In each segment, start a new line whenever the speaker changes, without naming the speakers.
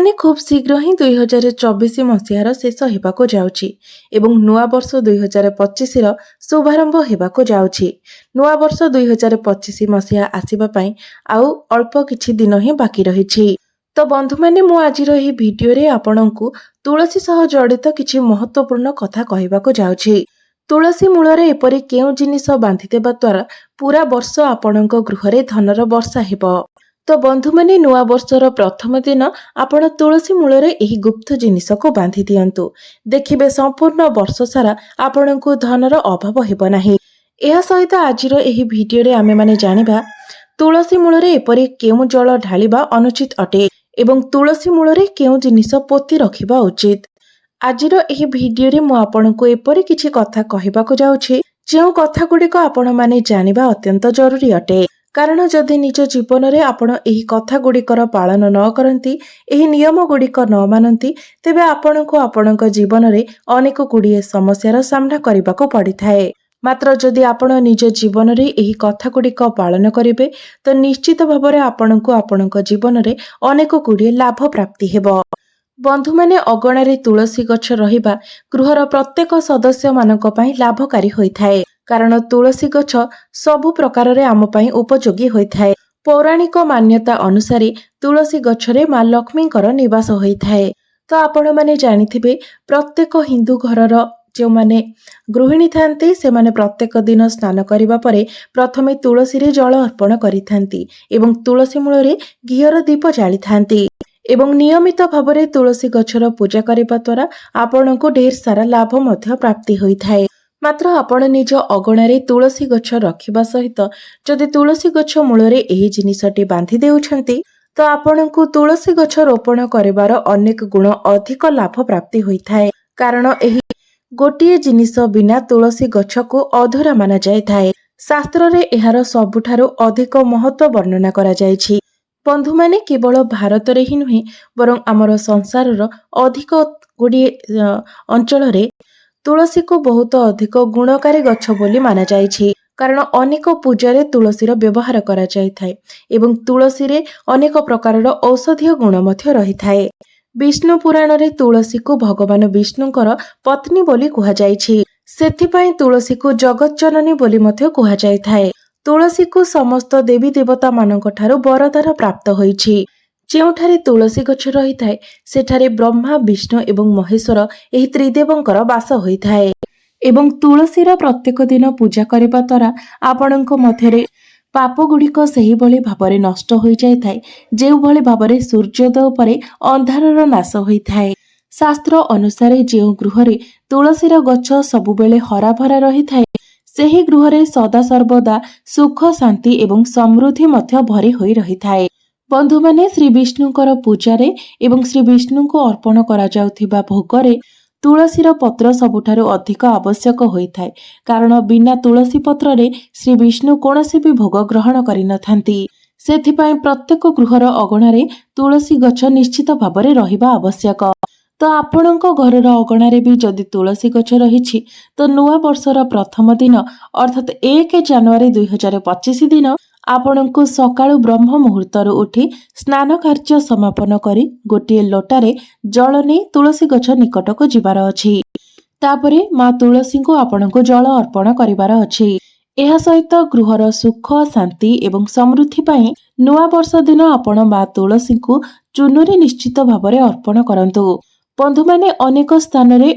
बंधुमाने खूब शीघ्र ही 2024 मसीहार शेष हेबाको जाउछि एवं नुआ वर्ष 2025 रो शुभारंभ हेबाको जाउछि। नुआ वर्ष 2025 मसीहा आसीबा पई आउ अल्प किछि दिन ही बाकी रहिछि। तो बंधुमाने मु आजिर एही भिडियो रे आपणंकु तुलसी सह जड़ित किछि महत्वपूर्ण कथा कहिबाको जाउछि। तुलसी मूलरे एपरि केउ जिनिस बांधि देबा द्वारा पूरा वर्ष आपणंक गृहरे धनर वर्षा हेबो। तो बंधु माने नुआ वर्षर प्रथम दिन आपण तुलसी मूलरे एही गुप्त जिनिस को बांधि दियंतु। देखिबे संपूर्ण वर्ष सारा आपणंकु धनर अभाव हेबो नाही। एहा सहित आजिर एही भिडियो रे आमे माने जानिबा तुलसी मूलरे एपरि केउ जल ढालिबा अनुचित अटे एवं तुलसी मूलरे केउ जिनिस पोती रखिबा उचित। आजिर एही भिडियो रे मु आपणंकु एपरि किछि कथा कहिबाको जाउछि जेउ कथा गुडिक आपण माने जानिबा अत्यंत जरूरी अटे। कारण जदि निज जीवन रे आपण एही कथा गुडिकर पालन न करंती, एही नियम गुडिक न मानंती, तेबे आपणको आपणक जीवन रे अनेक गुडिये समस्यार सामना करबाको पड़िथाए। मात्र जदि आपण निज जीवन रे एही कथा गुडिक पालन करिवे तो निश्चित भाबरे आपणको आपणक जीवन रे अनेक गुडिये लाभ प्राप्ति हेबो। बंधु माने अगणारे तुलसी गछ रहिबा गृहर प्रत्येक सदस्य मानक पई लाभकारी होइथाए। कारण तुलसी गछ सबु प्रकार रे आम पई उपयोगी होइथाए। पौराणिक मान्यता अनुसारे तुलसी गछरे मां लक्ष्मीकर निवास होइथाए। तो आपण माने जानिथिबे प्रत्येक हिंदू घरर जो माने गृहिणी थांती से माने प्रत्येक दिन स्नान करिबा परे प्रथमे तुलसी रे जल अर्पण करिथांती एवं तुलसी मूल रे घियर दीप जाली थांती एवं नियमित भाबरे तुलसी गछर पूजा करिबा द्वारा आपनको ढेर सारा लाभ मध्य प्राप्ति होइथाए। मात्र आपण निज अगणारे तुलसी गछ रखिबा सहित जदि तुलसी गछ मूलरे एही जिनिसटी बांधि देउछंती तो आपणको तुलसी गछ रोपण करिबार अनेक गुण अधिक लाभ प्राप्ति होइथाए। कारण एही गोटिए जिनिस बिना तुलसी गछ को अधूरा माना जायथाए। शास्त्र रे एहार सबुठारु अधिक महत्व वर्णना करा जायछि। बंधु माने केवल भारत रे ही नुहे बरं आमर संसारर अधिक गुडिए अंचल रे तुलसी को बहुत अधिक गुणकारी गछ बोली माना जायछि। कारण अनेक पूजारे तुलसीर व्यवहार करा जायथाए एवं तुलसी रे अनेक प्रकारर औषधीय गुण मध्य रहिथाए। विष्णु पुराण रे तुलसी को भगवान विष्णुଙ୍କର पत्नी बोली कुहा जायछि। सेथिपई तुलसी को जगत जननी बोली मध्य कुहा जायथाए। तुलसी को समस्त देवी देवता मानक ठारू वरदान प्राप्त होइछि। जेउठारे तुलसी गछ रहिथाए सेठारे ब्रह्मा विष्णु एवं महेश्वर एही त्रिदेवंकर वास होइथाए एवं तुलसीर प्रत्येक दिन पूजा करिबा द्वारा आपणଙ୍କ मध्यरे पाप गुडिक सही भली भाबरे नष्ट होई जायथाए जेउ भली भाबरे सूर्योदय परे अंधारर नाश होइथाए। शास्त्र अनुसारे जेउ गृहरे तुलसीर गछ सबु बेले हरा भरा रहिथाए सेही गृहरे सदा सर्वदा सुख शांति एवं समृद्धि मध्य भरी होई रहिथाए। बंधु माने श्री विष्णुकर पूजारे एवं श्री विष्णु को अर्पण करा जाउथिबा भोगरे तुलसीर पत्र सबुठारु अधिक आवश्यक होइथाए। कारण बिना तुलसी पत्र रे श्री विष्णु कोनोसी भी भोग ग्रहण करि नथांती। सेथिपई प्रत्येक गृहर अगणारे तुलसी गछ निश्चित भाबरे रहिबा आवश्यक। तो आपणଙ୍କ घरर अगणारे भी जदि तुलसी गछ रहिछि तो नुआ वर्षर प्रथम दिन अर्थात 1 जनवरी 2025 दिन आपणଙ୍କୁ सकाळु ब्रह्म मुहूर्तरु उठी स्नान कार्य समापन करी गोटिए लोटारे जल नै तुलसी गछ निकटको जिबार अछि। तापरे मां तुलसी को आपणଙ୍କୁ जल अर्पण करिबार अछि। एहा सहित गृहर सुख शांति एवं समृद्धि पई नुआ वर्ष दिन आपण मां तुलसी को चुनुरी निश्चित भाबरे अर्पण करंतु। बंधु माने अनेक स्थान रे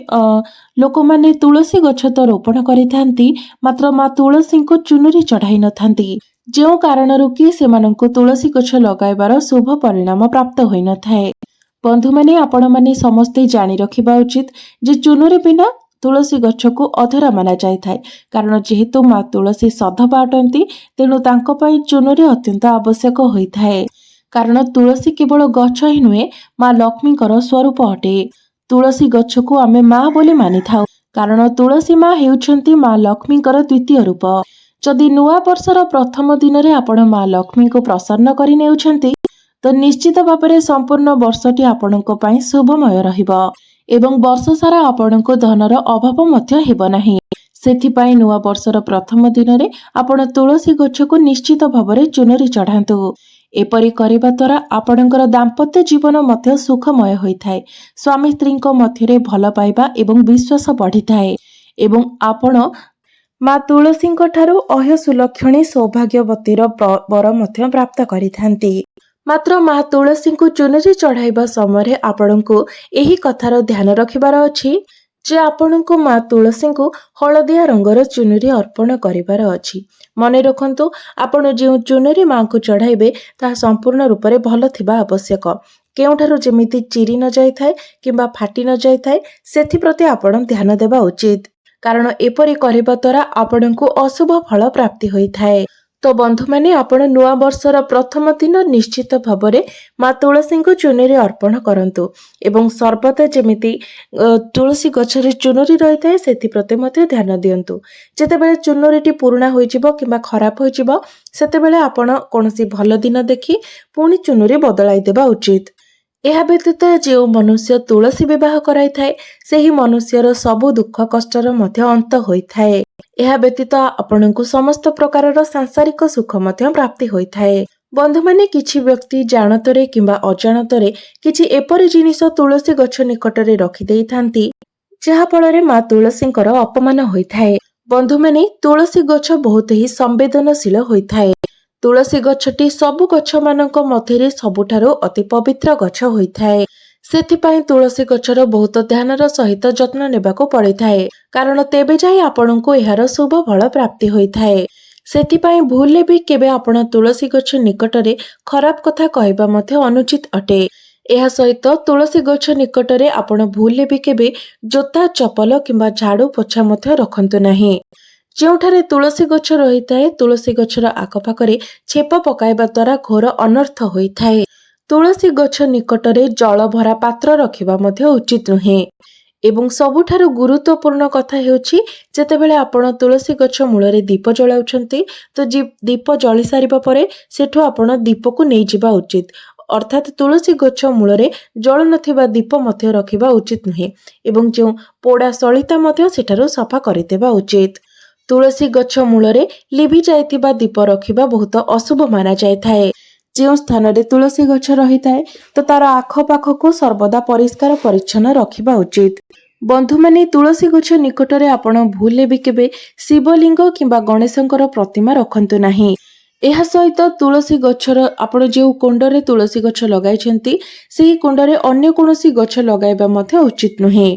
लोक माने तुलसी गछ तो रोपण करिथांती मात्र मां तुलसी को चुनुरी चढ़ाई नथांती जेउ कारणरु कि सेमानंकु तुलसी गछ लगाइबार शुभ परिणाम प्राप्त होई नथाए। बंधु माने आपण माने समस्ते जानि रखिबा उचित जे चुनुरी बिना तुलसी गछ को अधरा माना जायथाए। कारण जेहेतु मां तुलसी सधबा अटंती तेणु तांको पई चुनुरी अत्यंत आवश्यक होइथाए। कारण तुलसी केवल गछ ही नुहे मां लक्ष्मीकर स्वरूप अटे। तुलसी गछ को आमे मां बोली मानि थाउ कारण तुलसी मां हेउछंती मां लक्ष्मीकर द्वितीय रूप। जदि नुआ वर्षर प्रथम दिन रे आपण मां लक्ष्मी को प्रसन्न करि नेउछंती तो निश्चित भाबरे संपूर्ण वर्षटी आपणଙ୍କ पई शुभमय रहिबो एवं वर्ष सारा आपणଙ୍କୁ धनर अभाव मध्य हेबो नाही। सेथिपई नुआ वर्षर प्रथम दिन रे आपण तुलसी गछ को निश्चित भाबरे चुनरी चढ़ांतु एपरि करिबा द्वारा आपणकर दाम्पत्य जीवन मध्य सुखमय होइथाए। स्वामी स्त्रीଙ୍କ ମଧ୍ୟରେ ଭଲ ପାଇବା ଏବଂ ବିଶ୍ୱାସ ବଢ଼ିଥାଏ ଏବଂ ଆପଣ ମା ତୁଳସୀଙ୍କ ଠାରୁ ଅହସୁଲକ୍ଷଣୀ ସୌଭାଗ୍ୟବତୀର ବର ମଧ୍ୟ ପ୍ରାପ୍ତ କରିଥାନ୍ତି। ମାତ୍ର ମା ତୁଳସୀଙ୍କୁ ଚୁନରି ଚଢ଼ାଇବା ସମୟରେ ଆପଣଙ୍କୁ ଏହି କଥାର ଧ୍ୟାନ ରଖିବାର ଅଛି ଯେ ଆପଣଙ୍କୁ ମା ତୁଳସୀଙ୍କୁ ହଳଦିଆ ରଙ୍ଗର ଚୁନରି ଅର୍ପଣ କରିବାର ଅଛି। ମନେ ରଖନ୍ତୁ, ଆପଣ ଯେଉଁ ଚୁନରି ମାଙ୍କୁ ଚଢ଼ାଇବେ ତାହା ସମ୍ପୂର୍ଣ୍ଣ ରୂପରେ ଭଲ ଥିବା ଆବଶ୍ୟକ। କେଉଁଠାରୁ ଯେମିତି ଚିରି ନ ଯାଇଥାଏ କିମ୍ବା ଫାଟି ନ ଯାଇଥାଏ ସେଥିପ୍ରତି ଆପଣ ଧ୍ୟାନ ଦେବା ଉଚିତ, କାରଣ ଏପରି କରିବା ଦ୍ୱାରା ଆପଣଙ୍କୁ ଅଶୁଭ ଫଳ ପ୍ରାପ୍ତି ହୋଇଥାଏ। ତ ବନ୍ଧୁମାନେ, ଆପଣ ନୂଆ ବର୍ଷର ପ୍ରଥମ ଦିନ ନିଶ୍ଚିତ ଭାବରେ ମା ତୁଳସୀଙ୍କୁ ଚୁନରି ଅର୍ପଣ କରନ୍ତୁ ଏବଂ ସର୍ବଦା ଯେମିତି ତୁଳସୀ ଗଛରେ ଚୁନରି ରହିଥାଏ ସେଥିପ୍ରତି ମଧ୍ୟ ଧ୍ୟାନ ଦିଅନ୍ତୁ। ଯେତେବେଳେ ଚୁନରିଟି ପୁରୁଣା ହୋଇଯିବ କିମ୍ବା ଖରାପ ହୋଇଯିବ ସେତେବେଳେ ଆପଣ କୌଣସି ଭଲ ଦିନ ଦେଖି ପୁଣି ଚୁନରି ବଦଳାଇ ଦେବା ଉଚିତ। ଏହା ବ୍ୟତୀତ ଯେଉଁ ମନୁଷ୍ୟ ତୁଳସୀ ବିବାହ କରାଇଥାଏ ସେହି ମନୁଷ୍ୟର ସବୁ ଦୁଃଖ କଷ୍ଟର ମଧ୍ୟ ଅନ୍ତ ହୋଇଥାଏ। ଏହା ବ୍ୟତୀତ ଆପଣଙ୍କୁ ସମସ୍ତ ପ୍ରକାରର ସାଂସାରିକ ସୁଖ ମଧ୍ୟ ପ୍ରାପ୍ତି ହୋଇଥାଏ। ବନ୍ଧୁମାନେ, କିଛି ବ୍ୟକ୍ତି ଜାଣତରେ କିମ୍ବା ଅଜାଣତରେ କିଛି ଏପରି ଜିନିଷ ତୁଳସୀ ଗଛ ନିକଟରେ ରଖିଦେଇଥାନ୍ତି ଯାହାଫଳରେ ମା ତୁଳସୀଙ୍କର ଅପମାନ ହୋଇଥାଏ। ବନ୍ଧୁମାନେ, ତୁଳସୀ ଗଛ ବହୁତ ହିଁ ସମ୍ବେଦନଶୀଳ ହୋଇଥାଏ। ତୁଳସୀ ଗଛଟି ସବୁ ଗଛମାନଙ୍କ ମଧ୍ୟରେ ସବୁଠାରୁ ଅତି ପବିତ୍ର ଗଛ ହୋଇଥାଏ। ସେଥିପାଇଁ ତୁଳସୀ ଗଛର ବହୁତ ଧ୍ୟାନର ସହିତ ଯତ୍ନ ନେବାକୁ ପଡ଼ିଥାଏ, କାରଣ ତେବେ ଯାଇ ଆପଣଙ୍କୁ ଏହାର ଶୁଭ ଫଳ ପ୍ରାପ୍ତି ହୋଇଥାଏ। ସେଥିପାଇଁ ଭୁଲରେ ବି କେବେ ଆପଣ ତୁଳସୀ ଗଛ ନିକଟରେ ଖରାପ କଥା କହିବା ମଧ୍ୟ ଅନୁଚିତ ଅଟେ। ଏହା ସହିତ ତୁଳସୀ ଗଛ ନିକଟରେ ଆପଣ ଭୁଲରେ ବି କେବେ ଜୋତା, ଚପଲ କିମ୍ବା ଝାଡୁ ପୋଛା ମଧ୍ୟ ରଖନ୍ତୁ ନାହିଁ। ଯେଉଁଠାରେ ତୁଳସୀ ଗଛ ରହିଥାଏ ତୁଳସୀ ଗଛର ଆଖପାଖରେ ଛେପ ପକାଇବା ଦ୍ୱାରା ଘୋର ଅନର୍ଥ ହୋଇଥାଏ। ତୁଳସୀ ଗଛ ନିକଟରେ ଜଳ ଭରା ପାତ୍ର ରଖିବା ମଧ୍ୟ ଉଚିତ ନୁହେଁ। ଏବଂ ସବୁଠାରୁ ଗୁରୁତ୍ୱପୂର୍ଣ୍ଣ କଥା ହେଉଛି, ଯେତେବେଳେ ଆପଣ ତୁଳସୀ ଗଛ ମୂଳରେ ଦୀପ ଜଳାଉଛନ୍ତି ତ ଦୀପ ଜଳି ସାରିବା ପରେ ସେଠୁ ଆପଣ ଦୀପକୁ ନେଇଯିବା ଉଚିତ। ଅର୍ଥାତ୍ ତୁଳସୀ ଗଛ ମୂଳରେ ଜଳୁନଥିବା ଦୀପ ମଧ୍ୟ ରଖିବା ଉଚିତ ନୁହେଁ ଏବଂ ଯେଉଁ ପୋଡ଼ା ସଳିତା ମଧ୍ୟ ସେଠାରୁ ସଫା କରିଦେବା ଉଚିତ। ତୁଳସୀ ଗଛ ମୂଳରେ ଲିଭି ଯାଇଥିବା ଦୀପ ରଖିବା ବହୁତ ଅଶୁଭ ମାନାଯାଇଥାଏ। ଯେଉଁ ସ୍ଥାନରେ ତୁଳସୀ ଗଛ ରହିଥାଏ ତ ତାର ଆଖପାଖକୁ ସର୍ବଦା ପରିଷ୍କାର ପରିଚ୍ଛନ୍ନ ରଖିବା ଉଚିତ। ବନ୍ଧୁମାନେ, ତୁଳସୀ ଗଛ ନିକଟରେ ଆପଣ ଭୁଲରେ ବି କେବେ ଶିବଲିଙ୍ଗ କିମ୍ବା ଗଣେଶଙ୍କର ପ୍ରତିମା ରଖନ୍ତୁ ନାହିଁ। ଏହା ସହିତ ତୁଳସୀ ଗଛର ଆପଣ ଯେଉଁ କୁଣ୍ଡରେ ତୁଳସୀ ଗଛ ଲଗାଇଛନ୍ତି ସେହି କୁଣ୍ଡରେ ଅନ୍ୟ କୌଣସି ଗଛ ଲଗାଇବା ମଧ୍ୟ ଉଚିତ ନୁହେଁ।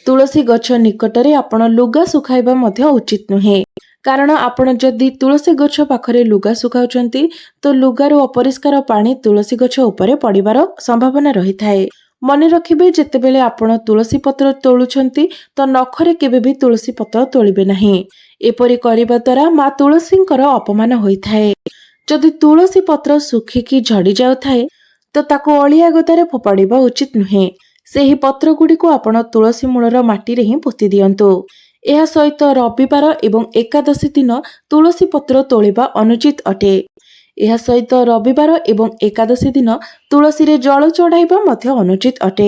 ତୁଳସୀ ଗଛ ନିକଟରେ ଆପଣ ଲୁଗା ଶୁଖାଇବା ମଧ୍ୟ ଉଚିତ ନୁହେଁ, କାରଣ ଆପଣ ଯଦି ତୁଳସୀ ଗଛ ପାଖରେ ଲୁଗା ଶୁଖାଉଛନ୍ତି ତ ଲୁଗାରୁ ଅପରିଷ୍କାର ପାଣି ତୁଳସୀ ଗଛ ଉପରେ ପଡ଼ିବାର ସମ୍ଭାବନା ରହିଥାଏ। ମନେ ରଖିବେ, ଯେତେବେଳେ ଆପଣ ତୁଳସୀ ପତ୍ର ତୋଳୁଛନ୍ତି ତ ନଖରେ କେବେ ବି ତୁଳସୀ ପତ୍ର ତୋଳିବେ ନାହିଁ। ଏପରି କରିବା ଦ୍ୱାରା ମା ତୁଳସୀଙ୍କର ଅପମାନ ହୋଇଥାଏ। ଯଦି ତୁଳସୀ ପତ୍ର ଶୁଖିକି ଝଡ଼ି ଯାଉଥାଏ ତ ତାକୁ ଅଳିଆ ଗଦାରେ ଫୋପାଡ଼ିବା ଉଚିତ ନୁହେଁ। ସେହି ପତ୍ର ଗୁଡ଼ିକୁ ଆପଣ ତୁଳସୀ ମୂଳର ମାଟିରେ ହିଁ ପୋତି ଦିଅନ୍ତୁ। ଏହା ସହିତ ରବିବାର ଏବଂ ଏକାଦଶୀ ଦିନ ତୁଳସୀ ପତ୍ର ତୋଳିବା ଅନୁଚିତ ଅଟେ। ଏହା ସହିତ ରବିବାର ଏବଂ ଏକାଦଶୀ ଦିନ ତୁଳସୀରେ ଜଳ ଚଢ଼ାଇବା ମଧ୍ୟ ଅନୁଚିତ ଅଟେ।